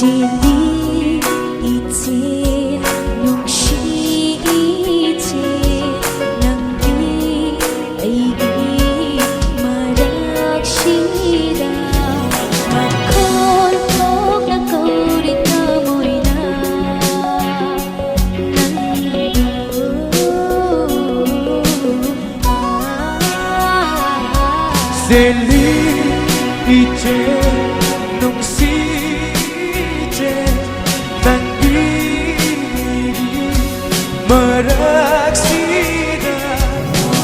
Sili ite nung shi ite nang di ay marak shida makol tok na kaulit na mo'y na Sili ite nung si maraksida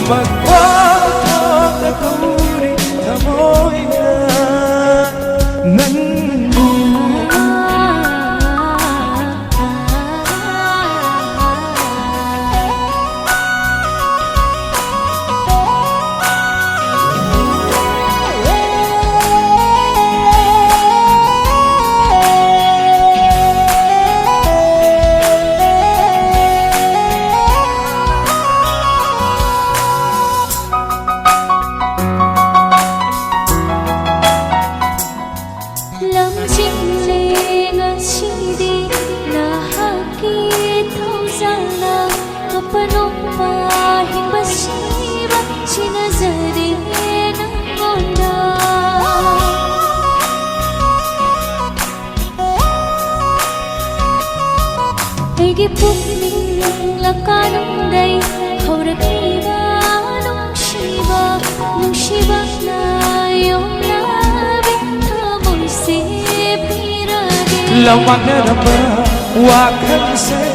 magpapag na kaulit amoy na Aigi pukning lakanong day Haurakliba nung shiba na yung labi Tamoy sipirage Lawag na ramba wakang say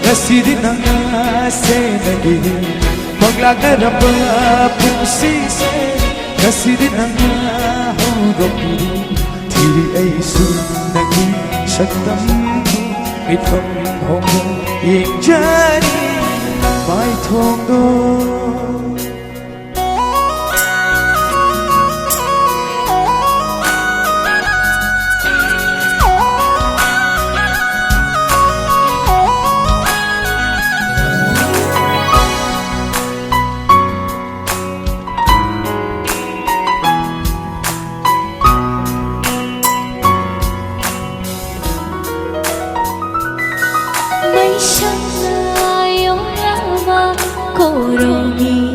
Nasidi na nga say naging Maglag na ramba pusisay Nasidi na nga hugap Tiri ay sunaging syaktam Itong hong ying jani Mai thong do Korongi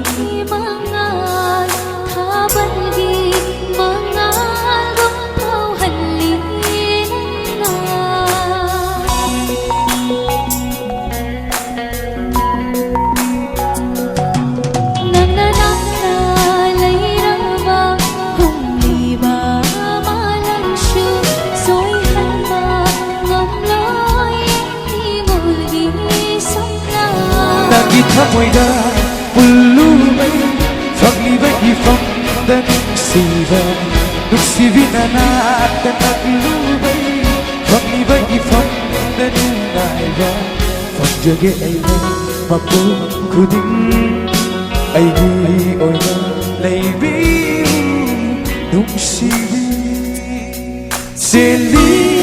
mangal Tabalgi mangal Gumpaw halin na Nananak na layrama Humdi ba malansyo Soy halma Ngamloy Timulgi sangla Nakita mo'y na pulubay Paglibay ifang na nuksiba Nuksibi na natin naglubay Paglibay ifang na nunayba Pagjagi ay na mapukuding Ay di oy na laybiw Nuksibi Sili